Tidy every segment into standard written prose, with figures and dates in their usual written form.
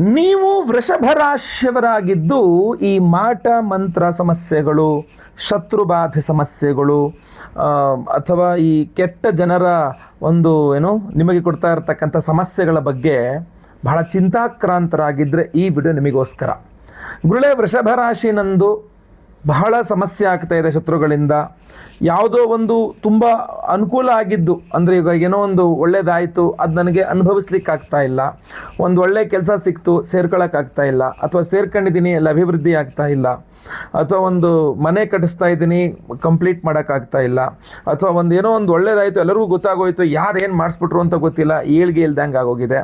ನೀವು ವೃಷಭ ರಾಶಿಯವರಾಗಿದ್ದು ಈ ಮಾಟ ಮಂತ್ರ ಸಮಸ್ಯೆಗಳು, ಶತ್ರುಬಾಧೆ ಸಮಸ್ಯೆಗಳು, ಅಥವಾ ಈ ಕೆಟ್ಟ ಜನರ ಒಂದು ನಿಮಗೆ ಕೊಡ್ತಾ ಇರತಕ್ಕಂಥ ಸಮಸ್ಯೆಗಳ ಬಗ್ಗೆ ಬಹಳ ಚಿಂತಾಕ್ರಾಂತರಾಗಿದ್ದರೆ ಈ ವಿಡಿಯೋ ನಿಮಗೋಸ್ಕರ. ಗುರುಳೆ, ವೃಷಭ ರಾಶಿ ನಂದು ಬಹಳ ಸಮಸ್ಯೆ ಆಗ್ತಾ ಇದೆ ಶತ್ರುಗಳಿಂದ. ಯಾವುದೋ ಒಂದು ತುಂಬ ಅನುಕೂಲ ಆಗಿದ್ದು, ಅಂದರೆ ಈಗ ಏನೋ ಒಂದು ಒಳ್ಳೇದಾಯಿತು, ಅದು ನನಗೆ ಅನುಭವಿಸ್ಲಿಕ್ಕಾಗ್ತಾ ಇಲ್ಲ. ಒಂದು ಒಳ್ಳೆ ಕೆಲಸ ಸಿಕ್ತು, ಸೇರ್ಕೊಳ್ಳೋಕ್ಕಾಗ್ತಾ ಇಲ್ಲ, ಅಥವಾ ಸೇರ್ಕೊಂಡಿದ್ದೀನಿ ಅಲ್ಲಿ ಅಭಿವೃದ್ಧಿ ಆಗ್ತಾ ಇಲ್ಲ, ಅಥವಾ ಒಂದು ಮನೆ ಕಟ್ಟಿಸ್ತಾ ಇದ್ದೀನಿ ಕಂಪ್ಲೀಟ್ ಮಾಡೋಕ್ಕಾಗ್ತಾ ಇಲ್ಲ, ಅಥವಾ ಏನೋ ಒಂದು ಒಳ್ಳೇದಾಯಿತು ಎಲ್ಲರಿಗೂ ಗೊತ್ತಾಗೋಯ್ತು, ಯಾರು ಏನು ಮಾಡಿಸ್ಬಿಟ್ರು ಅಂತ ಗೊತ್ತಿಲ್ಲ, ಏಳ್ಗೆ ಇಲ್ದಂಗೆ ಆಗೋಗಿದೆ.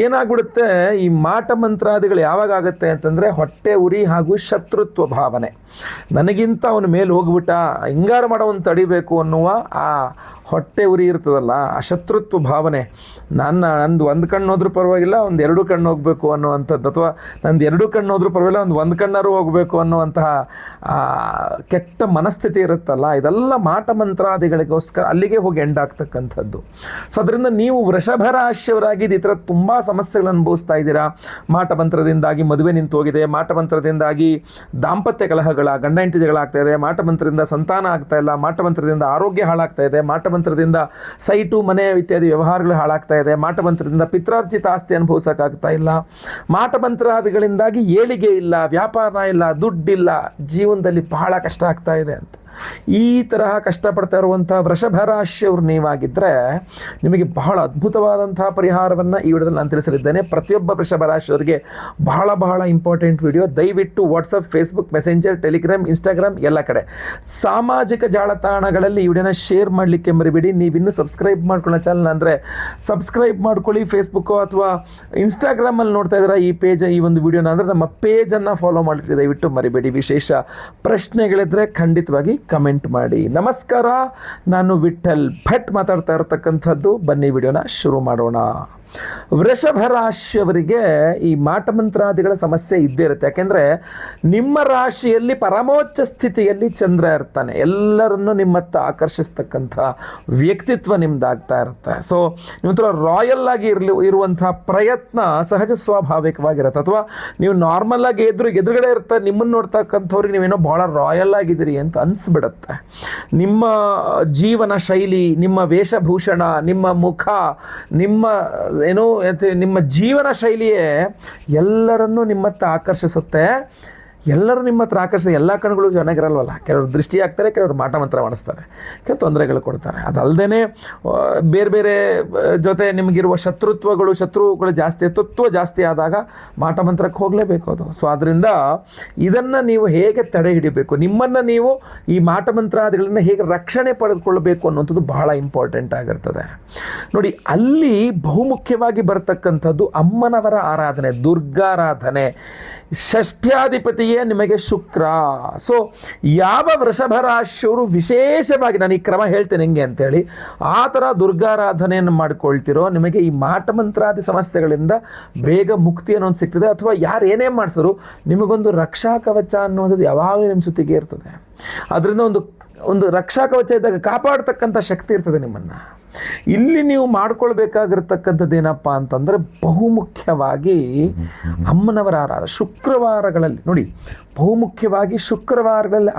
ಏನಾಗ್ಬಿಡುತ್ತೆ, ಈ ಮಾಟ ಮಂತ್ರಾದಿಗಳು ಯಾವಾಗ ಆಗುತ್ತೆ ಅಂತಂದರೆ ಹೊಟ್ಟೆ ಉರಿ ಹಾಗೂ ಶತ್ರುತ್ವ ಭಾವನೆ. ನನಗಿಂತ ಅವನ ಮೇಲೆ ಹೋಗ್ಬಿಟ್ಟ, ಹಿಂಗಾರು ಮಾಡೋವನ್ನು ತಡಿಬೇಕು ಅನ್ನುವ ಆ ಹೊಟ್ಟೆ ಉರಿ ಇರ್ತದಲ್ಲ, ಆ ಶತ್ರುತ್ವ ಭಾವನೆ. ನಂದು ಒಂದು ಕಣ್ಣು ಹೋದ್ರೂ ಪರವಾಗಿಲ್ಲ, ಒಂದು ಎರಡು ಕಣ್ಣು ಹೋಗಬೇಕು ಅನ್ನುವಂಥದ್ದು, ಅಥವಾ ನಂದು ಎರಡು ಕಣ್ಣು ಹೋದ್ರೂ ಪರವಾಗಿಲ್ಲ, ಒಂದು ಕಣ್ಣಾರು ಹೋಗಬೇಕು ಅನ್ನುವಂತಹ ಕೆಟ್ಟ ಮನಸ್ಥಿತಿ ಇರುತ್ತಲ್ಲ, ಇದೆಲ್ಲ ಮಾಟ ಮಂತ್ರಾದಿಗಳಿಗೋಸ್ಕರ ಅಲ್ಲಿಗೆ ಹೋಗಿ ಎಂಡಾಗ್ತಕ್ಕಂಥದ್ದು. ಸೊ ಅದರಿಂದ ನೀವು ವೃಷಭ ರಾಶಿಯವರಾಗಿದ್ದು ಈ ಥರ ತುಂಬ ಸಮಸ್ಯೆಗಳನ್ನು ಅನುಭವಿಸ್ತಾ ಇದ್ದೀರಾ. ಮಾಟ ಮಂತ್ರದಿಂದಾಗಿ ಮದುವೆ ನಿಂತು ಹೋಗಿದೆ, ಮಾಟ ಮಂತ್ರದಿಂದಾಗಿ ದಾಂಪತ್ಯ ಕಲಹಗಳ, ಗಂಡ ಹೆಂಡತಿ ಜಗಳ ಆಗ್ತಾ ಇದೆ, ಮಾಟ ಮಂತ್ರದಿಂದ ಸಂತಾನ ಆಗ್ತಾ ಇಲ್ಲ, ಮಾಟ ಮಂತ್ರದಿಂದ ಆರೋಗ್ಯ ಹಾಳಾಗ್ತಾ ಇದೆ, ಮಾಟ ಮಂತ್ರದಿಂದ ಸೈಟು ಮನೆ ಇತ್ಯಾದಿ ವ್ಯವಹಾರಗಳು ಹಾಳಾಗ್ತಾ ಇದೆ, ಮಾಟ ಮಂತ್ರದಿಂದ ಪಿತ್ರಾರ್ಜಿತ ಆಸ್ತಿ ಅನುಭವಿಸೋಕ್ಕಾಗ್ತಾ ಇಲ್ಲ, ಮಾಟ ಮಂತ್ರಾದಿಗಳಿಂದಾಗಿ ಏಳಿಗೆ ಇಲ್ಲ, ವ್ಯಾಪಾರ ಇಲ್ಲ, ದುಡ್ಡಿಲ್ಲ, ಜೀವನದಲ್ಲಿ ಬಹಳ ಕಷ್ಟ ಆಗ್ತಾ ಇದೆ ಅಂತ ಈ ತರಹ ಕಷ್ಟಪಡ್ತಾ ಇರುವಂಥ ವೃಷಭ ರಾಶಿಯವರು ನೀವಾಗಿದ್ದರೆ ನಿಮಗೆ ಬಹಳ ಅದ್ಭುತವಾದಂತಹ ಪರಿಹಾರವನ್ನು ಈ ವಿಡಿಯೋದಲ್ಲಿ ನಾನು ತಿಳಿಸಲಿದ್ದೇನೆ. ಪ್ರತಿಯೊಬ್ಬ ವೃಷಭ ರಾಶಿಯವರಿಗೆ ಬಹಳ ಬಹಳ ಇಂಪಾರ್ಟೆಂಟ್ ವಿಡಿಯೋ. ದಯವಿಟ್ಟು WhatsApp, Facebook, messenger, Telegram, Instagram ಎಲ್ಲ ಕಡೆ ಸಾಮಾಜಿಕ ಜಾಲತಾಣಗಳಲ್ಲಿ ಈ ವಿಡಿಯೋನ ಶೇರ್ ಮಾಡಲಿಕ್ಕೆ ಮರಿಬೇಡಿ. ನೀವಿನ್ನೂ ಸಬ್ಸ್ಕ್ರೈಬ್ ಮಾಡ್ಕೊಳ್ಳೋ ಚಾನಲ್ ಅಂದರೆ ಸಬ್ಸ್ಕ್ರೈಬ್ ಮಾಡ್ಕೊಳ್ಳಿ. ಫೇಸ್ಬುಕ್ಕು ಅಥವಾ ಇನ್ಸ್ಟಾಗ್ರಾಮಲ್ಲಿ ನೋಡ್ತಾ ಇದ್ದೀರಾ ಈ ಪೇಜ್, ಈ ಒಂದು ವಿಡಿಯೋನ ಅಂದರೆ ನಮ್ಮ ಪೇಜನ್ನು ಫಾಲೋ ಮಾಡಲಿಕ್ಕೆ ದಯವಿಟ್ಟು ಮರಿಬೇಡಿ. ವಿಶೇಷ ಪ್ರಶ್ನೆಗಳಿದ್ದರೆ ಖಂಡಿತವಾಗಿ ಕಮೆಂಟ್ ಮಾಡಿ. ನಮಸ್ಕಾರ, ನಾನು ವಿಠಲ್ ಭಟ್ ಮಾತಾಡ್ತಾ ಇರತಕ್ಕಂಥದ್ದು. ಬನ್ನಿ ವಿಡಿಯೋನ ಶುರು ಮಾಡೋಣ. ವೃಷಭ ರಾಶಿಯವರಿಗೆ ಈ ಮಾಟ ಮಂತ್ರಾದಿಗಳ ಸಮಸ್ಯೆ ಇದ್ದೇ ಇರುತ್ತೆ. ಯಾಕೆಂದರೆ ನಿಮ್ಮ ರಾಶಿಯಲ್ಲಿ ಪರಮೋಚ್ಚ ಸ್ಥಿತಿಯಲ್ಲಿ ಚಂದ್ರ ಇರ್ತಾನೆ, ಎಲ್ಲರನ್ನು ನಿಮ್ಮತ್ತ ಆಕರ್ಷಿಸ್ತಕ್ಕಂಥ ವ್ಯಕ್ತಿತ್ವ ನಿಮ್ದಾಗ್ತಾ ಇರುತ್ತೆ. ಸೊ ನಿಮ್ಮ ಹತ್ರ ರಾಯಲ್ ಆಗಿ ಇರುವಂಥ ಪ್ರಯತ್ನ ಸಹಜ ಸ್ವಾಭಾವಿಕವಾಗಿರುತ್ತೆ. ಅಥವಾ ನೀವು ನಾರ್ಮಲ್ ಆಗಿ ಎದುರುಗಡೆ ಇರ್ತಾರೆ, ನಿಮ್ಮನ್ನು ನೋಡ್ತಕ್ಕಂಥವ್ರಿಗೆ ನೀವೇನೋ ಭಾಳ ರಾಯಲ್ ಆಗಿದ್ದೀರಿ ಅಂತ ಅನಿಸ್ಬಿಡುತ್ತೆ. ನಿಮ್ಮ ಜೀವನ ಶೈಲಿ, ನಿಮ್ಮ ವೇಷಭೂಷಣ, ನಿಮ್ಮ ಮುಖ, ನಿಮ್ಮ ಜೀವನ ಶೈಲಿಯೇ ಎಲ್ಲರನ್ನೂ ನಿಮ್ಮತ್ತ ಆಕರ್ಷಿಸುತ್ತೆ. ಎಲ್ಲರೂ ನಿಮ್ಮ ಹತ್ರ ಆಕರ್ಷಿಸ, ಎಲ್ಲ ಕಣ್ಗಳು ಚೆನ್ನಾಗಿರಲ್ವಲ್ಲ. ಕೆಲವರು ದೃಷ್ಟಿ ಆಗ್ತಾರೆ, ಕೆಲವರು ಮಾಟ ಮಂತ್ರ ಮಾಡಿಸ್ತಾರೆ, ಕೆಲವು ತೊಂದರೆಗಳು ಕೊಡ್ತಾರೆ. ಅದಲ್ಲದೆ ಬೇರೆ ಬೇರೆ ಜೊತೆ ನಿಮಗಿರುವ ಶತ್ರುಗಳು ಜಾಸ್ತಿ, ತತ್ವ ಜಾಸ್ತಿ ಆದಾಗ ಮಾಟ ಮಂತ್ರಕ್ಕೆ ಹೋಗಲೇಬೇಕು ಅದು. ಸೊ ಆದ್ದರಿಂದ ಇದನ್ನು ನೀವು ಹೇಗೆ ತಡೆ ಹಿಡಿಬೇಕು, ನಿಮ್ಮನ್ನು ನೀವು ಈ ಮಾಟ ಮಂತ್ರಾದಿಗಳನ್ನು ಹೇಗೆ ರಕ್ಷಣೆ ಪಡೆದುಕೊಳ್ಳಬೇಕು ಅನ್ನುವಂಥದ್ದು ಬಹಳ ಇಂಪಾರ್ಟೆಂಟ್ ಆಗಿರ್ತದೆ. ನೋಡಿ, ಅಲ್ಲಿ ಬಹುಮುಖ್ಯವಾಗಿ ಬರ್ತಕ್ಕಂಥದ್ದು ಅಮ್ಮನವರ ಆರಾಧನೆ, ದುರ್ಗಾರಾಧನೆ. ಷಷ್ಠ್ಯಾಧಿಪತಿಯೇ ನಿಮಗೆ ಶುಕ್ರ. ಸೊ ಯಾವ ವೃಷಭ ರಾಶಿಯವರು ವಿಶೇಷವಾಗಿ, ನಾನು ಈ ಕ್ರಮ ಹೇಳ್ತೇನೆ ಹೆಂಗೆ ಅಂತೇಳಿ, ಆ ಥರ ದುರ್ಗಾರಾಧನೆಯನ್ನು ಮಾಡಿಕೊಳ್ತಿರೋ ನಿಮಗೆ ಈ ಮಾಟ ಮಂತ್ರಾದಿ ಸಮಸ್ಯೆಗಳಿಂದ ಬೇಗ ಮುಕ್ತಿ ಅನ್ನೋದು ಸಿಗ್ತದೆ. ಅಥವಾ ಯಾರು ಏನೇ ಮಾಡಿಸಿದ್ರು ನಿಮಗೊಂದು ರಕ್ಷಾ ಕವಚ ಅನ್ನೋದು ಯಾವಾಗಲೂ ನಿಮ್ಮ ಜೊತೆಗೆ ಇರ್ತದೆ. ಅದರಿಂದ ಒಂದು ರಕ್ಷಾ ಕವಚ ಇದ್ದಾಗ ಕಾಪಾಡ್ತಕ್ಕಂಥ ಶಕ್ತಿ ಇರ್ತದೆ ನಿಮ್ಮನ್ನು. ಇಲ್ಲಿ ನೀವು ಮಾಡ್ಕೊಳ್ಬೇಕಾಗಿರ್ತಕ್ಕಂಥದ್ದು ಏನಪ್ಪ ಅಂತಂದರೆ ಬಹುಮುಖ್ಯವಾಗಿ ಅಮ್ಮನವರ ಆರಾಧನೆ. ಶುಕ್ರವಾರಗಳಲ್ಲಿ ನೋಡಿ, ಬಹುಮುಖ್ಯವಾಗಿ ಶುಕ್ರವಾರಗಳಲ್ಲಿ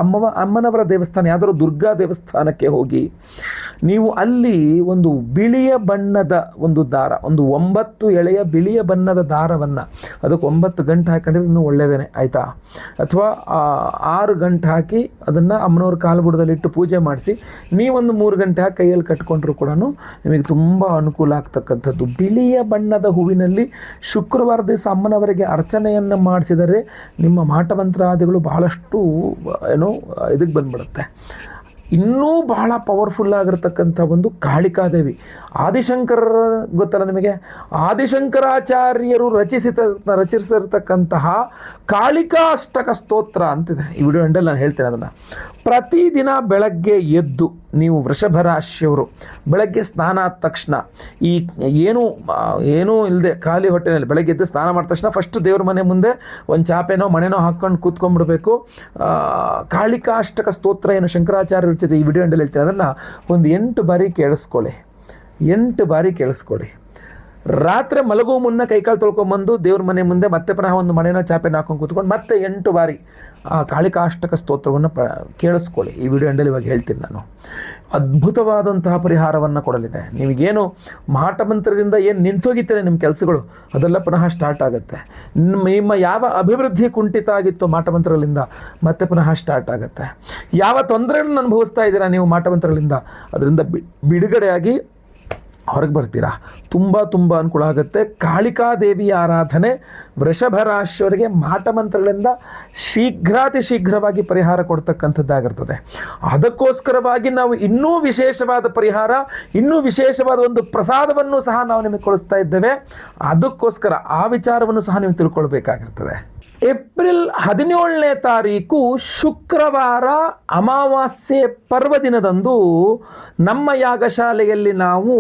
ಅಮ್ಮನವರ ದೇವಸ್ಥಾನ, ಯಾವುದಾದ್ರು ದುರ್ಗಾ ದೇವಸ್ಥಾನಕ್ಕೆ ಹೋಗಿ ನೀವು ಅಲ್ಲಿ ಒಂದು ಬಿಳಿಯ ಬಣ್ಣದ ಒಂದು ದಾರ, ಒಂದು 9 ಎಳೆಯ ಬಿಳಿಯ ಬಣ್ಣದ ದಾರವನ್ನು, ಅದಕ್ಕೆ 9 ಗಂಟೆ ಹಾಕೊಂಡಿದ್ರೆ ಇನ್ನೂ ಒಳ್ಳೆಯದೇನೆ, ಆಯಿತಾ? ಅಥವಾ 6 ಗಂಟೆ ಹಾಕಿ ಅದನ್ನು ಅಮ್ಮನವ್ರ ಕಾಲುಬುಡದಲ್ಲಿಟ್ಟು ಪೂಜೆ ಮಾಡಿಸಿ ನೀವೊಂದು 3 ಗಂಟೆ ಹಾಕಿ ಕೈಯಲ್ಲಿ ಕಟ್ಕೊಂಡ್ರು ಕೂಡ ನಿಮಗೆ ತುಂಬ ಅನುಕೂಲ ಆಗ್ತಕ್ಕಂಥದ್ದು. ಬಿಳಿಯ ಬಣ್ಣದ ಹೂವಿನಲ್ಲಿ ಶುಕ್ರವಾರ ದಿವಸ ಅಮ್ಮನವರಿಗೆ ಅರ್ಚನೆಯನ್ನು ಮಾಡಿಸಿದರೆ ನಿಮ್ಮ ಮಾಟ ಮಂತ್ರಾದಿಗಳು ಬಹಳಷ್ಟು ಇದಕ್ಕೆ ಬಂದ್ಬಿಡುತ್ತೆ. ಇನ್ನೂ ಬಹಳ ಪವರ್ಫುಲ್ ಆಗಿರ್ತಕ್ಕಂಥ ಒಂದು ಕಾಳಿಕಾದೇವಿ, ಆದಿಶಂಕರರ ಗೊತ್ತಲ್ಲ ನಿಮಗೆ, ಆದಿಶಂಕರಾಚಾರ್ಯರು ರಚಿಸಿರ್ತಕ್ಕಂತಹ ಕಾಳಿಕಾಷ್ಟಕ ಸ್ತೋತ್ರ ಅಂತಿದೆ. ಈ ವಿಡಿಯೋ ಎಂಡಲ್ಲಿ ನಾನು ಹೇಳ್ತೇನೆ ಅದನ್ನು. ಪ್ರತಿದಿನ ಬೆಳಗ್ಗೆ ಎದ್ದು ನೀವು ವೃಷಭ ರಾಶಿಯವರು ಬೆಳಗ್ಗೆ ಸ್ನಾನ ಆದ ತಕ್ಷಣ ಈ ಏನೂ ಇಲ್ಲದೆ ಖಾಲಿ ಹೊಟ್ಟೆನಲ್ಲಿ ಬೆಳಗ್ಗೆ ಎದ್ದು ಸ್ನಾನ ಮಾಡಿದ ತಕ್ಷಣ ಫಸ್ಟ್ ದೇವ್ರ ಮನೆ ಮುಂದೆ ಒಂದು ಚಾಪೆನೋ ಮಣೆನೋ ಹಾಕ್ಕೊಂಡು ಕೂತ್ಕೊಂಡ್ಬಿಡ್ಬೇಕು. ಕಾಳಿಕಾಷ್ಟಕ ಸ್ತೋತ್ರ ಏನು ಶಂಕರಾಚಾರ್ಯ ಈ ವಿಡಿಯೋ ಎಂಡಲ್ಲಿ ಹೇಳ್ತೀನಿ, ಅದನ್ನು ಒಂದು 8 ಬಾರಿ ಕೇಳಿಸ್ಕೊಳ್ಳಿ. 8 ಬಾರಿ ಕೇಳಿಸ್ಕೊಳ್ಳಿ. ರಾತ್ರಿ ಮಲಗುವ ಮುನ್ನ ಕೈಕಾಲು ತೊಳ್ಕೊಂಬಂದು ದೇವ್ರ ಮನೆ ಮುಂದೆ ಮತ್ತೆ ಪುನಃ ಒಂದು ಮನೆಯ ಚಾಪೆನ ಹಾಕೊಂಡು ಕೂತ್ಕೊಂಡು ಮತ್ತೆ 8 ಬಾರಿ ಆ ಕಾಳಿಕಾಷ್ಟಕ ಸ್ತೋತ್ರವನ್ನು ಕೇಳಿಸ್ಕೊಳ್ಳಿ. ಈ ವಿಡಿಯೋ ಎಂಡಲ್ಲಿ ಇವಾಗ ಹೇಳ್ತೀನಿ ನಾನು. ಅದ್ಭುತವಾದಂತಹ ಪರಿಹಾರವನ್ನು ಕೊಡಲಿದೆ. ನಿಮಗೇನು ಮಾಟಮಂತ್ರದಿಂದ ಏನು ನಿಂತೋಗಿತ್ತೇನೆ ನಿಮ್ಮ ಕೆಲಸಗಳು, ಅದೆಲ್ಲ ಪುನಃ ಸ್ಟಾರ್ಟ್ ಆಗುತ್ತೆ. ನಿಮ್ಮ ಯಾವ ಅಭಿವೃದ್ಧಿ ಕುಂಠಿತ ಆಗಿತ್ತು ಮಾಟಮಂತ್ರಗಳಿಂದ ಮತ್ತೆ ಪುನಃ ಸ್ಟಾರ್ಟ್ ಆಗುತ್ತೆ. ಯಾವ ತೊಂದರೆಗಳನ್ನು ಅನುಭವಿಸ್ತಾ ಇದ್ದೀರಾ ನೀವು ಮಾಟಮಂತ್ರಗಳಿಂದ, ಅದರಿಂದ ಬಿಡುಗಡೆಯಾಗಿ ಹೊರಗೆ ಬರ್ತೀರಾ. ತುಂಬ ಅನುಕೂಲ ಆಗುತ್ತೆ. ಕಾಳಿಕಾದೇವಿಯ ಆರಾಧನೆ ವೃಷಭ ರಾಶಿಯವರಿಗೆ ಮಾಟಮಂತ್ರಗಳಿಂದ ಶೀಘ್ರಾತಿ ಶೀಘ್ರವಾಗಿ ಪರಿಹಾರ ಕೊಡ್ತಕ್ಕಂಥದ್ದಾಗಿರ್ತದೆ. ಅದಕ್ಕೋಸ್ಕರವಾಗಿ ನಾವು ಇನ್ನೂ ವಿಶೇಷವಾದ ಪರಿಹಾರ, ಇನ್ನೂ ವಿಶೇಷವಾದ ಒಂದು ಪ್ರಸಾದವನ್ನು ಸಹ ನಾವು ನಿಮಗೆ ಕೊಡಿಸ್ತಾ ಇದ್ದೇವೆ. ಅದಕ್ಕೋಸ್ಕರ ಆ ವಿಚಾರವನ್ನು ಸಹ ನೀವು ತಿಳ್ಕೊಳ್ಬೇಕಾಗಿರ್ತದೆ. ಏಪ್ರಿಲ್ 17ನೇ ತಾರೀಕು ಶುಕ್ರವಾರ ಅಮಾವಾಸ್ಯೆ ಪರ್ವದಿನದಂದು ನಮ್ಮ ಯಾಗಶಾಲೆಯಲ್ಲಿ ನಾವು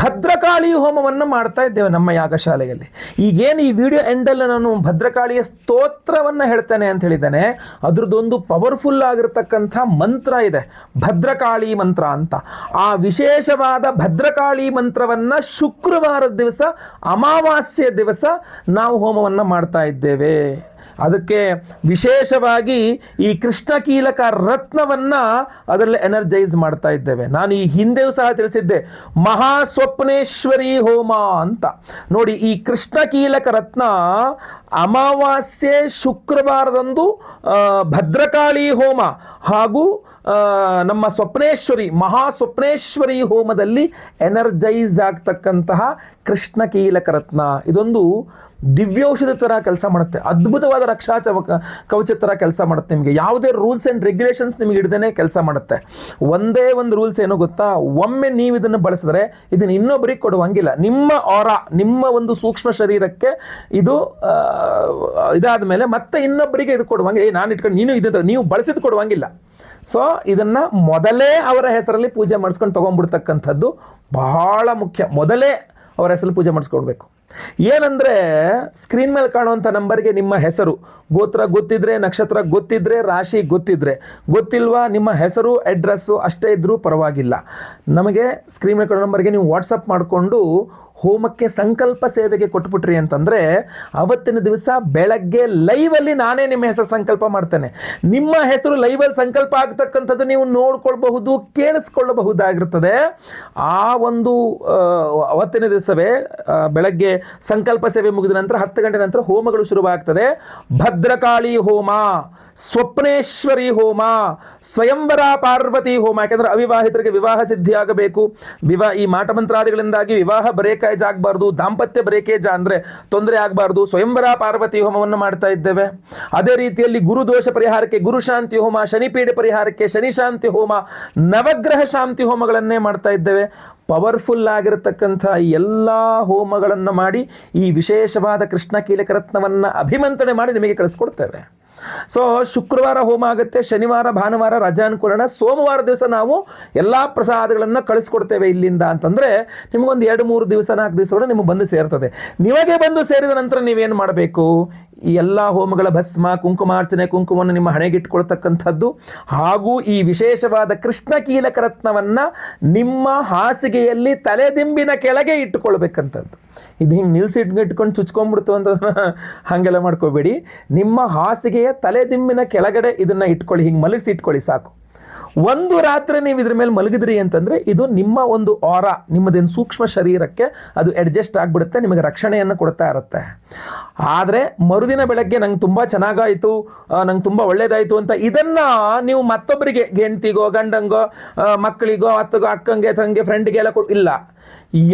ಭದ್ರಕಾಳಿ ಹೋಮವನ್ನು ಮಾಡ್ತಾ ಇದ್ದೇವೆ. ನಮ್ಮ ಯಾಗಶಾಲೆಯಲ್ಲಿ ಈಗೇನು ಈ ವಿಡಿಯೋ ಎಂಡಲ್ಲಿ ನಾನು ಭದ್ರಕಾಳಿಯ ಸ್ತೋತ್ರವನ್ನು ಹೇಳ್ತೇನೆ ಅಂತ ಹೇಳಿದ್ದೇನೆ, ಅದ್ರದ್ದೊಂದು ಪವರ್ಫುಲ್ ಆಗಿರ್ತಕ್ಕಂಥ ಮಂತ್ರ ಇದೆ, ಭದ್ರಕಾಳಿ ಮಂತ್ರ ಅಂತ. ಆ ವಿಶೇಷವಾದ ಭದ್ರಕಾಳಿ ಮಂತ್ರವನ್ನು ಶುಕ್ರವಾರದ ದಿವಸ ಅಮಾವಾಸ್ಯೆ ದಿವಸ ನಾವು ಹೋಮವನ್ನು ಮಾಡ್ತಾ ಇದ್ದೇವೆ. ಅದಕ್ಕೆ ವಿಶೇಷವಾಗಿ ಈ ಕೃಷ್ಣಕೀಲಕ ರತ್ನವನ್ನು ಅದರಲ್ಲಿ ಎನರ್ಜೈಸ್ ಮಾಡ್ತಾ ಇದ್ದೇವೆ. ನಾನು ಈ ಹಿಂದೆಯೂ ಸಹ ತಿಳಿಸಿದ್ದೆ, ಮಹಾಸ್ವಪ್ನೇಶ್ವರಿ ಹೋಮ ಅಂತ. ನೋಡಿ, ಈ ಕೃಷ್ಣಕೀಲಕ ರತ್ನ ಅಮಾವಾಸ್ಯೆ ಶುಕ್ರವಾರದಂದು ಭದ್ರಕಾಳಿ ಹೋಮ ಹಾಗೂ ನಮ್ಮ ಸ್ವಪ್ನೇಶ್ವರಿ ಮಹಾಸ್ವಪ್ನೇಶ್ವರಿ ಹೋಮದಲ್ಲಿ ಎನರ್ಜೈಸ್ ಆಗ್ತಕ್ಕಂತಹ ಕೃಷ್ಣಕೀಲಕ ರತ್ನ ಇದೊಂದು ದಿವ್ಯೌಷಧ ಥರ ಕೆಲಸ ಮಾಡುತ್ತೆ. ಅದ್ಭುತವಾದ ರಕ್ಷಾ ಕವಚ ಥರ ಕೆಲಸ ಮಾಡುತ್ತೆ. ನಿಮಗೆ ಯಾವುದೇ ರೂಲ್ಸ್ ಆ್ಯಂಡ್ ರೆಗ್ಯುಲೇಷನ್ಸ್ ನಿಮಗೆ ಹಿಡ್ದೇ ಕೆಲಸ ಮಾಡುತ್ತೆ. ಒಂದೇ ಒಂದು ರೂಲ್ಸ್ ಏನೋ ಗೊತ್ತಾ, ಒಮ್ಮೆ ನೀವು ಇದನ್ನು ಬಳಸಿದ್ರೆ ಇದನ್ನು ಇನ್ನೊಬ್ಬರಿಗೆ ಕೊಡುವಂಗಿಲ್ಲ. ನಿಮ್ಮ ಆರಾ, ನಿಮ್ಮ ಒಂದು ಸೂಕ್ಷ್ಮ ಶರೀರಕ್ಕೆ ಇದು ಇದಾದ ಮೇಲೆ ಮತ್ತೆ ಇನ್ನೊಬ್ಬರಿಗೆ ಇದು ಕೊಡುವಂಗೆ, ನಾನು ಇಟ್ಕೊಂಡು ನೀವು ಬಳಸಿದ್ದು ಕೊಡುವಂಗಿಲ್ಲ. ಸೊ ಇದನ್ನು ಮೊದಲೇ ಅವರ ಹೆಸರಲ್ಲಿ ಪೂಜೆ ಮಾಡಿಸ್ಕೊಂಡು ತೊಗೊಂಡ್ಬಿಡ್ತಕ್ಕಂಥದ್ದು ಬಹಳ ಮುಖ್ಯ. ಮೊದಲೇ ಅವರ ಹೆಸರಲ್ಲಿ ಪೂಜೆ ಮಾಡಿಸ್ಕೊಡ್ಬೇಕು. ಏನಂದರೆ, ಸ್ಕ್ರೀನ್ ಮೇಲೆ ಕಾಣುವಂಥ ನಂಬರ್ಗೆ ನಿಮ್ಮ ಹೆಸರು, ಗೋತ್ರ ಗೊತ್ತಿದ್ರೆ, ನಕ್ಷತ್ರ ಗೊತ್ತಿದ್ರೆ, ರಾಶಿ ಗೊತ್ತಿದ್ರೆ, ಗೊತ್ತಿಲ್ವಾ ನಿಮ್ಮ ಹೆಸರು ಅಡ್ರೆಸ್ಸು ಅಷ್ಟೇ ಇದ್ದರೂ ಪರವಾಗಿಲ್ಲ, ನಮಗೆ ಸ್ಕ್ರೀನ್ ಮೇಲೆ ಕಾಣೋ ನಂಬರ್ಗೆ ನೀವು ವಾಟ್ಸಪ್ ಮಾಡಿಕೊಂಡು ಹೋಮಕ್ಕೆ ಸಂಕಲ್ಪ ಸೇವೆಗೆ ಕೊಟ್ಬಿಟ್ರಿ ಅಂತಂದರೆ ಅವತ್ತಿನ ದಿವಸ ಬೆಳಗ್ಗೆ ಲೈವಲ್ಲಿ ನಾನೇ ನಿಮ್ಮ ಹೆಸರು ಸಂಕಲ್ಪ ಮಾಡ್ತೇನೆ. ನಿಮ್ಮ ಹೆಸರು ಲೈವಲ್ಲಿ ಸಂಕಲ್ಪ ಆಗ್ತಕ್ಕಂಥದ್ದು ನೀವು ನೋಡ್ಕೊಳ್ಬಹುದು, ಕೇಳಿಸ್ಕೊಳ್ಳಬಹುದಾಗಿರ್ತದೆ. ಆ ಒಂದು ಅವತ್ತಿನ ದಿವಸವೇ ಬೆಳಗ್ಗೆ ಸಂಕಲ್ಪ ಸೇವೆ ಮುಗಿದ ನಂತರ 10 ಗಂಟೆ ನಂತರ ಹೋಮಗಳು ಶುರುವಾಗ್ತದೆ. ಭದ್ರಕಾಳಿ ಹೋಮ, ಸ್ವಪ್ನೇಶ್ವರಿ ಹೋಮ, ಸ್ವಯಂವರ ಪಾರ್ವತಿ ಹೋಮ. ಯಾಕೆಂದರೆ ಅವಿವಾಹಿತರಿಗೆ ವಿವಾಹ ಸಿದ್ಧಿಯಾಗಬೇಕು. ಈ ಮಾಟಮಂತ್ರಾದಿಗಳಿಂದಾಗಿ ವಿವಾಹ ಬ್ರೇಕೇಜ್ ಆಗಬಾರ್ದು, ದಾಂಪತ್ಯ ಬ್ರೇಕೇಜ್ ಅಂದರೆ ತೊಂದರೆ ಆಗಬಾರ್ದು. ಸ್ವಯಂವರ ಪಾರ್ವತಿ ಹೋಮವನ್ನು ಮಾಡ್ತಾ ಇದ್ದೇವೆ. ಅದೇ ರೀತಿಯಲ್ಲಿ ಗುರುದೋಷ ಪರಿಹಾರಕ್ಕೆ ಗುರುಶಾಂತಿ ಹೋಮ, ಶನಿಪೀಡೆ ಪರಿಹಾರಕ್ಕೆ ಶನಿಶಾಂತಿ ಹೋಮ, ನವಗ್ರಹ ಶಾಂತಿ ಹೋಮಗಳನ್ನೇ ಮಾಡ್ತಾ ಇದ್ದೇವೆ. ಪವರ್ಫುಲ್ ಆಗಿರತಕ್ಕಂಥ ಎಲ್ಲ ಹೋಮಗಳನ್ನು ಮಾಡಿ ಈ ವಿಶೇಷವಾದ ಕೃಷ್ಣಕೀಲಕ ರತ್ನವನ್ನು ಅಭಿಮಂತ್ರಣೆ ಮಾಡಿ ನಿಮಗೆ ಕಳಿಸ್ಕೊಡ್ತೇವೆ. ಸೊ ಶುಕ್ರವಾರ ಹೋಮ ಆಗುತ್ತೆ, ಶನಿವಾರ ಭಾನುವಾರ ರಜಾ ಅನುಕೂಲನ, ಸೋಮವಾರ ದಿವಸ ನಾವು ಎಲ್ಲ ಪ್ರಸಾದಗಳನ್ನು ಕಳಿಸ್ಕೊಡ್ತೇವೆ ಇಲ್ಲಿಂದ. ಅಂತಂದರೆ ನಿಮಗೊಂದು 2-3 ದಿವಸ 4 ದಿವಸ ಕೂಡ ನಿಮಗೆ ಬಂದು ಸೇರ್ತದೆ. ನಿಮಗೆ ಬಂದು ಸೇರಿದ ನಂತರ ನೀವೇನು ಮಾಡಬೇಕು, ಈ ಎಲ್ಲ ಹೋಮಗಳ ಭಸ್ಮ, ಕುಂಕುಮಾರ್ಚನೆ, ಕುಂಕುಮವನ್ನು ನಿಮ್ಮ ಹಣೆಗಿಟ್ಕೊಳ್ತಕ್ಕಂಥದ್ದು ಹಾಗೂ ಈ ವಿಶೇಷವಾದ ಕೃಷ್ಣಕೀಲಕ ರತ್ನವನ್ನು ನಿಮ್ಮ ಹಾಸಿಗೆಯಲ್ಲಿ ತಲೆದಿಂಬಿನ ಕೆಳಗೆ ಇಟ್ಟುಕೊಳ್ಬೇಕಂಥದ್ದು. ಇದು ಹಿಂಗೆ ನಿಲ್ಸಿಟ್ಕೊಂಡು ಚುಚ್ಕೊಂಡ್ಬಿಡ್ತು ಅಂತ ಹಾಗೆಲ್ಲ ಮಾಡ್ಕೋಬೇಡಿ. ನಿಮ್ಮ ಹಾಸಿಗೆಯ ತಲೆದಿಂಬಿನ ಕೆಳಗಡೆ ಇದನ್ನು ಇಟ್ಕೊಳ್ಳಿ, ಹಿಂಗೆ ಮಲಗಿಸಿ ಇಟ್ಕೊಳ್ಳಿ ಸಾಕು. ಒಂದು ರಾತ್ರಿ ನೀವು ಇದ್ರ ಮೇಲೆ ಮಲಗಿದ್ರಿ ಅಂತಂದರೆ ಇದು ನಿಮ್ಮ ಒಂದು ಆರಾ, ನಿಮ್ಮದೇನು ಸೂಕ್ಷ್ಮ ಶರೀರಕ್ಕೆ ಅದು ಅಡ್ಜಸ್ಟ್ ಆಗಿಬಿಡುತ್ತೆ, ನಿಮಗೆ ರಕ್ಷಣೆಯನ್ನು ಕೊಡ್ತಾ ಇರುತ್ತೆ. ಆದರೆ ಮರುದಿನ ಬೆಳಗ್ಗೆ ನಂಗೆ ತುಂಬ ಚೆನ್ನಾಗಾಯಿತು, ನಂಗೆ ತುಂಬ ಒಳ್ಳೇದಾಯಿತು ಅಂತ ಇದನ್ನು ನೀವು ಮತ್ತೊಬ್ಬರಿಗೆ, ಹೆಂಡ್ತಿಗೋ ಗಂಡಂಗೋ ಮಕ್ಕಳಿಗೋ ಅತ್ತಗೋ ಅಕ್ಕಂಗೆ ತಂಗೆ ಫ್ರೆಂಡ್ಗೆ ಎಲ್ಲ ಇಲ್ಲ,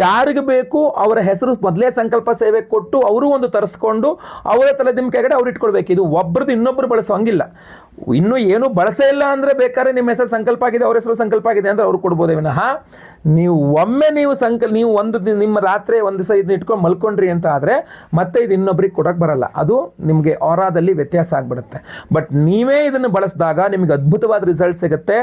ಯಾರಿಗೆ ಬೇಕು ಅವರ ಹೆಸರು ಮೊದಲೇ ಸಂಕಲ್ಪ ಸೇವೆ ಕೊಟ್ಟು ಅವರು ಒಂದು ತರಿಸ್ಕೊಂಡು ಅವರ ತಲೆದಿಂಬ ಕೆಳಗಡೆ ಅವ್ರು ಇಟ್ಕೊಳ್ಬೇಕು. ಇದು ಒಬ್ಬರದ್ದು ಇನ್ನೊಬ್ಬರು ಬಳಸೋಂಗಿಲ್ಲ. ಇನ್ನೂ ಏನು ಬಳಸೇ ಇಲ್ಲ ಅಂದರೆ ಬೇಕಾದ್ರೆ ನಿಮ್ಮ ಹೆಸರು ಸಂಕಲ್ಪ ಆಗಿದೆ, ಅವ್ರ ಹೆಸರು ಸಂಕಲ್ಪ ಆಗಿದೆ ಅಂದರೆ ಅವ್ರು ಕೊಡ್ಬೋದೇ ವಿನಃ ನೀವು ಒಮ್ಮೆ ನೀವು ಒಂದು ನಿಮ್ಮ ರಾತ್ರಿ ಒಂದು ದಿವಸ ಇದನ್ನ ಇಟ್ಕೊಂಡು ಮಲ್ಕೊಂಡ್ರಿ ಅಂತ ಆದರೆ ಮತ್ತೆ ಇದು ಇನ್ನೊಬ್ರಿಗೆ ಕೊಡೋಕ್ಕೆ ಬರಲ್ಲ. ಅದು ನಿಮಗೆ ಆರಾದಲ್ಲಿ ವ್ಯತ್ಯಾಸ ಆಗಿಬಿಡುತ್ತೆ. ಬಟ್ ನೀವೇ ಇದನ್ನು ಬಳಸಿದಾಗ ನಿಮಗೆ ಅದ್ಭುತವಾದ ರಿಸಲ್ಟ್ ಸಿಗುತ್ತೆ.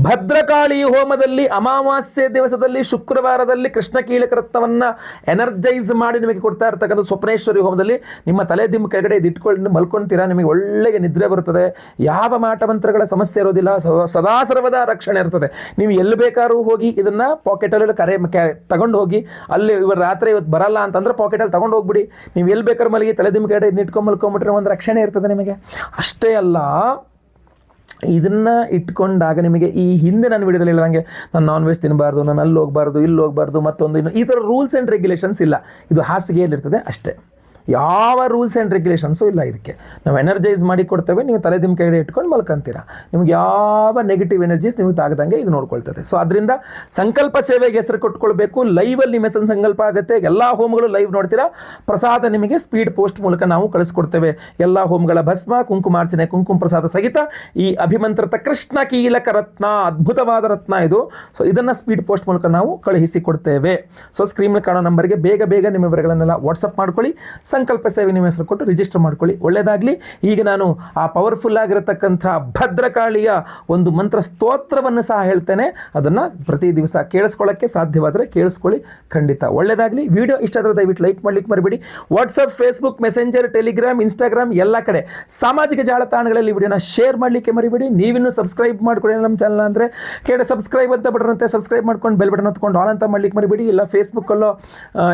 ಭದ್ರಕಾಳಿ ಹೋಮದಲ್ಲಿ ಅಮಾವಾಸ್ಯೆ ದಿವಸದಲ್ಲಿ ಶುಕ್ರವಾರದಲ್ಲಿ ಕೃಷ್ಣ ಕೀಲಕ ರತ್ನವನ್ನು ಎನರ್ಜೈಸ್ ಮಾಡಿ ನಿಮಗೆ ಕೊಡ್ತಾ ಇರ್ತಕ್ಕಂಥ ಸ್ವಪ್ನೇಶ್ವರಿ ಹೋಮದಲ್ಲಿ ನಿಮ್ಮ ತಲೆ ದಿಮ್ಮ ಕೆಳಗಡೆ ಇದು ಇಟ್ಕೊಂಡು ಮಲ್ಕೊಳ್ತೀರಾ, ನಿಮಗೆ ಒಳ್ಳೆಯ ನಿದ್ರೆ ಬರುತ್ತದೆ. ಯಾವ ಮಾಟ ಮಂತ್ರಗಳ ಸಮಸ್ಯೆ ಇರೋದಿಲ್ಲ, ಸದಾ ಸರ್ವದ ರಕ್ಷಣೆ ಇರ್ತದೆ. ನೀವು ಎಲ್ಲಿ ಬೇಕಾದ್ರೂ ಹೋಗಿ ಇದನ್ನು ಪಾಕೆಟಲ್ಲಿ ತಗೊಂಡು ಹೋಗಿ, ಅಲ್ಲಿ ಇವರು ರಾತ್ರಿ ಇವತ್ತು ಬರಲ್ಲ ಅಂತಂದ್ರೆ ಪಾಕೆಟಲ್ಲಿ ತಗೊಂಡು ಹೋಗ್ಬಿಡಿ. ನೀವು ಎಲ್ಲಿ ಬೇಕಾದ್ರೂ ಮಲಗಿ ತಲೆ ದಿಮ್ಮ ಕೆಳಗಡೆ ಇದನ್ನ ಇಟ್ಕೊಂಡು ಮಲ್ಕೊಂಡ್ಬಿಟ್ರೆ ಒಂದು ರಕ್ಷಣೆ ಇರ್ತದೆ ನಿಮಗೆ. ಅಷ್ಟೇ ಅಲ್ಲ, ಇದನ್ನು ಇಟ್ಕೊಂಡಾಗ ನಿಮಗೆ ಈ ಹಿಂದೆ ನಾನು ವಿಡಿಯೋದಲ್ಲಿ ಹೇಳಿದಂಗೆ ನಾನು ನಾನ್ ವೆಜ್ ತಿನ್ನಬಾರ್ದು, ನಾನು ಅಲ್ಲಿ ಹೋಗಬಾರ್ದು, ಇಲ್ಲಿ ಹೋಗಬಾರ್ದು, ಮತ್ತೊಂದು ಇನ್ನು ಈ ಥರ ರೂಲ್ಸ್ ಆ್ಯಂಡ್ ರೆಗ್ಯುಲೇಷನ್ಸ್ ಇಲ್ಲ. ಇದು ಹಾಸಿಗೆಯಲ್ಲಿರ್ತದೆ ಅಷ್ಟೇ, ಯಾವ ರೂಲ್ಸ್ ಆ್ಯಂಡ್ ರೆಗ್ಯುಲೇಷನ್ಸು ಇಲ್ಲ. ಇದಕ್ಕೆ ನಾವು ಎನರ್ಜೈಸ್ ಮಾಡಿ ಕೊಡ್ತೇವೆ, ನೀವು ತಲೆ ದಿಮ್ಮ ಕೆಳಗಡೆ ಇಟ್ಕೊಂಡು ಮಲ್ಕೊಂತೀರಾ. ನಿಮ್ಗೆ ಯಾವ ನೆಗೆಟಿವ್ ಎನರ್ಜೀಸ್ ನಿಮಗೆ ತಾಗದಂಗೆ ಇದು ನೋಡ್ಕೊಳ್ತದೆ. ಸೊ ಅದರಿಂದ ಸಂಕಲ್ಪ ಸೇವೆಗೆ ಹೆಸರು ಕೊಟ್ಕೊಳ್ಬೇಕು. ಲೈವಲ್ಲಿ ನಿಮ್ಮ ಹೆಸರು ಸಂಕಲ್ಪ ಆಗುತ್ತೆ. ಎಲ್ಲ ಹೋಮಗಳು ಲೈವ್ ನೋಡ್ತೀರಾ. ಪ್ರಸಾದ ನಿಮಗೆ ಸ್ಪೀಡ್ ಪೋಸ್ಟ್ ಮೂಲಕ ನಾವು ಕಳಿಸ್ಕೊಡ್ತೇವೆ. ಎಲ್ಲ ಹೋಮಗಳ ಭಸ್ಮ, ಕುಂಕುಮಾರ್ಚನೆ, ಕುಂಕುಮ ಪ್ರಸಾದ ಸಹಿತ ಈ ಅಭಿಮಂತ್ರಿತ ಕೃಷ್ಣ ಕೀಲಕ ರತ್ನ, ಅದ್ಭುತವಾದ ರತ್ನ ಇದು. ಸೊ ಇದನ್ನು ಸ್ಪೀಡ್ ಪೋಸ್ಟ್ ಮೂಲಕ ನಾವು ಕಳುಹಿಸಿ ಕೊಡ್ತೇವೆ. ಸೊ ಸ್ಕ್ರೀನ್ ಕಾಣೋ ನಂಬರ್ಗೆ ಬೇಗ ನಿಮ್ಮ ವಿವರಗಳನ್ನೆಲ್ಲ ವಾಟ್ಸಪ್ ಮಾಡ್ಕೊಳ್ಳಿ. ಸಂಕಲ್ಪ ಸೇವೆ ನಿಮ್ಮ ಹೆಸರು ಕೊಟ್ಟು ರಿಜಿಸ್ಟರ್ ಮಾಡ್ಕೊಳ್ಳಿ. ಒಳ್ಳೆಯದಾಗಲಿ. ಈಗ ನಾನು ಆ ಪವರ್ಫುಲ್ ಆಗಿರತಕ್ಕಂಥ ಭದ್ರಕಾಳಿಯ ಒಂದು ಮಂತ್ರ ಸ್ತೋತ್ರವನ್ನು ಸಹ ಹೇಳ್ತೇನೆ. ಅದನ್ನು ಪ್ರತಿ ದಿವಸ ಕೇಳಿಸ್ಕೊಳ್ಳೋಕ್ಕೆ ಸಾಧ್ಯವಾದರೆ ಕೇಳಿಸ್ಕೊಳ್ಳಿ. ಖಂಡಿತ ಒಳ್ಳೆಯದಾಗಲಿ. ವಿಡಿಯೋ ಇಷ್ಟ ಆದರೆ ದಯವಿಟ್ಟು ಲೈಕ್ ಮಾಡಲಿಕ್ಕೆ ಮರಿಬೇಡಿ. WhatsApp, Facebook, messenger, Telegram, Instagram ಎಲ್ಲ ಕಡೆ ಸಾಮಾಜಿಕ ಜಾಲತಾಣಗಳಲ್ಲಿ ವಿಡಿಯೋನ ಶೇರ್ ಮಾಡಲಿಕ್ಕೆ ಮರಿಬೇಡಿ. ನೀವಿನ್ನೂ ಸಬ್ಸ್ಕ್ರೈಬ್ ಮಾಡ್ಕೊಳ್ಳಿ ನಮ್ಮ ಚಾನಲ್ ಅಂದರೆ ಕೆಳಗಡೆ ಸಬ್ಸ್ಕ್ರೈಬ್ ಅಂತ ಬಟನ್ ಸಬ್ಸ್ಕ್ರೈಬ್ ಮಾಡ್ಕೊಂಡು ಬೆಲ್ ಬಟನ್ ಹೊತ್ಕೊಂಡು ಆಲ್ ಅಂತ ಮಾಡ್ಲಿಕ್ಕೆ ಮರಿಬೇಡಿ. ಇಲ್ಲ ಫೇಸ್ಬುಕ್ಕಲ್ಲೋ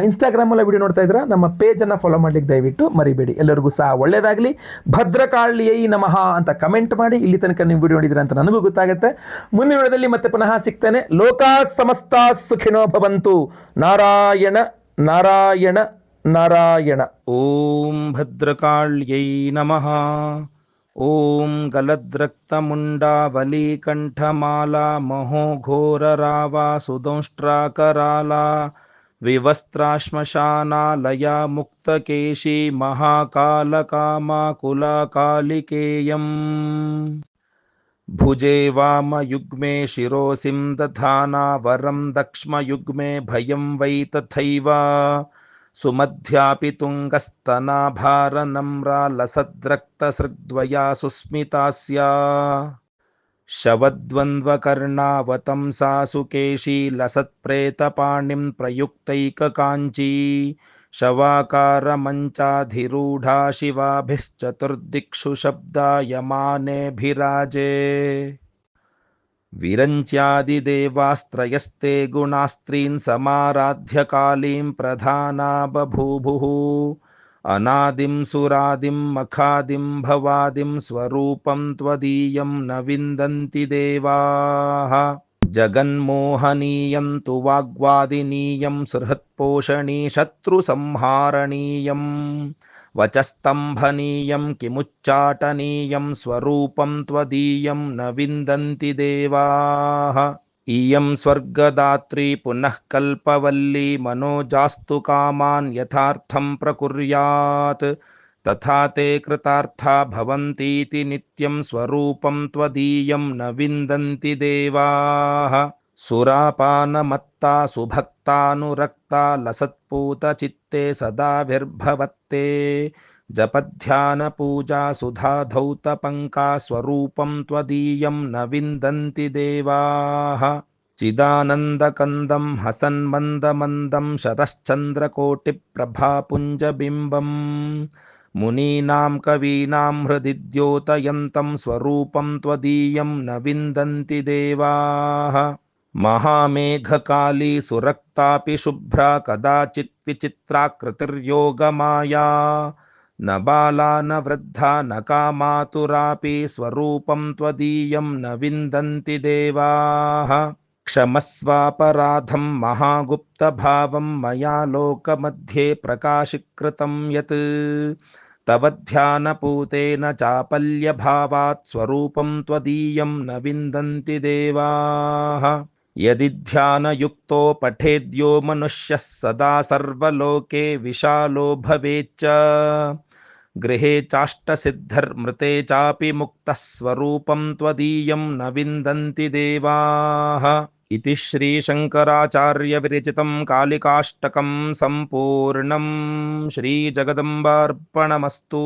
ಇನ್ಸ್ಟಾಗ್ರಾಮಲ್ಲೋ ವಿಡಿಯೋ ನೋಡ್ತಾ ಇದ್ರೆ ನಮ್ಮ ಪೇಜನ್ನು ಫಾಲೋ ಮಾಡ್ಲಿಕ್ಕೆ ದಯವಿಟ್ಟು ಮರಿಬೇಡಿ. ಎಲ್ಲರಿಗೂ ಸಹ ಒಳ್ಳೆಯದಾಗಲಿ. ಭದ್ರಕಾಳಿಯೈ ನಮಃ ಅಂತ ಕಮೆಂಟ್ ಮಾಡಿ. ಇಲ್ಲಿ ತನಕ ನೀವು ವಿಡಿಯೋ ನೋಡಿದ್ರೆ ಅಂತ ನನಗೂ ಗೊತ್ತಾಗುತ್ತೆ. ಮುಂದಿನ ವಿಡಿಯೋದಲ್ಲಿ ಮತ್ತೆ ಪುನಃ ಸಿಗ್ತೇನೆ. ಲೋಕಾ ಸಮಸ್ತ ಸುಖಿನೋ ಭವಂತು. ನಾರಾಯಣ ನಾರಾಯಣ ನಾರಾಯಣ. ಓಂ ಭದ್ರಕಾಳ್ಯೈ ನಮಃ. ಓಂ ಗಲದ್ರಕ್ತಮುಂಡಾವಲೀಕಂಠಮಾಲಾ ಮಹೋಘೋರರಾವಾ ಸುದಂಷ್ಟ್ರಾಕರಾಲಾ ವಿವಸ್ತ್ರಾಶ್ಮಶಾನಾಲಯ ಮುಕ್ತಕೇಶಿ ಮಹಾಕಾಲಕಾಮಾಕುಲಕಾಲಿಕೇಯಂ. ಭುಜೆ ವಾಮಯುಗ್ಮೆ ಶಿರೋಸಿಂ ದಧಾನಾ ವರಂ ದಕ್ಷ್ಮಯುಗ್ಮೆ ಭಯಂ ವೈ ತಥೈವ. ಸುಮಧ್ಯಾಪಿ ತುಂಗಸ್ತನಾಭಾರನಮ್ರಾ ಲಸದ್ರಕ್ತಸೃಗ್ದ್ವಯಾ ಸುಸ್ಮಿತಾಸ್ಯ. ಶವದ್ವಂದ್ವಕರ್ಣಾವತಂಸಾ ಸುಕೇಶಿ ಲಸತ್ಪ್ರೇತಪಾಣಿಂ ಪ್ರಯುಕ್ತೈಕಕಾಂಚೀ. ಶವಾಕಾರಮಂಚಾಧಿರೂಢಾ ಶಿವಾಭಿಶ್ಚತುರ್ದಿಕ್ಷು ಶಬ್ದಾಯಮಾನೇಭಿರಾಜೆ. ವಿರಂಚ್ಯಾದಿದೇವಾಸ್ತ್ರಯಸ್ತೆ ಗುಣಾಸ್ತ್ರೀನ್ ಸಮಾರಾಧ್ಯ ಕಾಲೀಂ ಪ್ರಧಾನಾ ಬಭೂಭುಃ. ಅನಾದಿಂ ಸುರಾದಿಂ ಮಖಾದಿಂ ಭವಾದಿಂ ಸ್ವರೂಪಂ ತ್ವದೀಯಂ ನ ವಿಂದಂತಿ ದೇವಾಃ. ಜಗನ್ಮೋಹನೀಯಂ ತು ವಾಗ್ವಾದಿನೀಯಂ ಸುಹೃತ್ಪೋಷಣೀ ಶತ್ರುಸಂಹಾರಣೀಯಂ. ವಚಸ್ತಂಭನೀಯಂ ಕಿಮುಚ್ಚಾಟನೀಯಂ ಸ್ವರೂಪಂ ತ್ವದೀಯಂ ನ ವಿಂದಂತಿ ದೇವಾಃ. ಇಯಂ ಸ್ವರ್ಗದಾತ್ರಿ ಪುನಃ ಕಲ್ಪವಲ್ಲಿ ಮನೋಜಾಸ್ತು ಕಾಮಾನ್ ಯಥಾರ್ಥಂ ಪ್ರಕುರ್ಯಾತ್. ತಥಾ ತೇ ಕೃತಾರ್ಥಾ ಭವಂತೀತಿ ನಿತ್ಯಂ ಸ್ವರೂಪಂ ತ್ವದೀಯಂ ನ ವಿಂದಂತಿ ದೇವಾಃ. ಸುರಾಪಾನಮತ್ತಾ ಸುಭಕ್ತಾನುರಕ್ತಾ ಲಸತ್ಪೂತ ಚಿತ್ತೆ ಸದಾ ವಿರ್ಭವತ್ತೆ. ಜಪಧ್ಯಾನ ಪೂಜಾ ಸುಧಾ ಧೌತ ಪಂಕಾ ಸ್ವರೂಪಂ ತ್ವದೀಯಂ ನ ವಿಂದಂತಿ ದೇವಾಃ. ಚಿದಾನಂದಕಂದಂ ಹಸನ್ಮಂದಮಂದಂ ಶರಶ್ಚಂದ್ರಕೋಟಿ ಪ್ರಭಾಪುಂಜಬಿಂಬಂ. ಮುನೀನಾಂ ಕವೀನಾಂ ಹೃದಿ ದ್ಯೋತಯಂತಂ ಸ್ವರೂಪಂ ತ್ವದೀಯಂ ನ ವಿಂದಂತಿ ದೇವಾಃ. ಮಹಾಮೇಘಕಾಲಿ ಸುರಕ್ತಾಪಿ ಶುಭ್ರಾ ಕದಾಚಿತ್ ವಿಚಿತ್ರಾಕೃತಿರ್ಯೋಗಮಾಯಾ. ನ ಬಾಲಾ ನ ವೃದ್ಧಾ ನ ಕಾಮಾತುರಾಪಿ ಸ್ವರೂಪಂ ತ್ವದೀಯಂ ನ ವಿಂದಂತಿ ದೇವಾಃ. ಕ್ಷಮಸ್ವಾಪರಾಧಂ ಮಹಾಗುಪ್ತಭಾವಂ ಮಯಾ ಲೋಕಮಧ್ಯೆ ಪ್ರಕಾಶೀಕೃತಂ ಯತ್. ತವ ಧ್ಯಾನಪೂತೇನ ಚಾಪಲ್ಯಭಾವಾತ್ ಸ್ವರೂಪಂ ತ್ವದೀಯಂ ನ ವಿಂದಂತಿ ದೇವಾಃ. ಯದಿ ಧ್ಯಾನಯುಕ್ತೋ ಪಠೇದ್ಯೋ ಮನುಷ್ಯಃ ಸದಾ ಸರ್ವಲೋಕೆ ವಿಶಾಲೋ ಭವೇಚ್ಚ. ಗೃಹೇ ಚಾಷ್ಟಸಿದ್ಧರ್ಮೃತೆ ಚಾಪಿ ಮುಕ್ತಃ ಸ್ವರೂಪಂ ತ್ವದೀಯಂ ನ ವಿಂದಂತಿ ದೇವಾಃ. ಇತಿ ಶ್ರೀ ಶಂಕರಾಚಾರ್ಯ ವಿರಚಿತಂ ಕಾಳಿಕಾಷ್ಟಕಂ ಸಂಪೂರ್ಣಂ. ಶ್ರೀ ಜಗದಂಬಾರ್ಪಣಮಸ್ತು.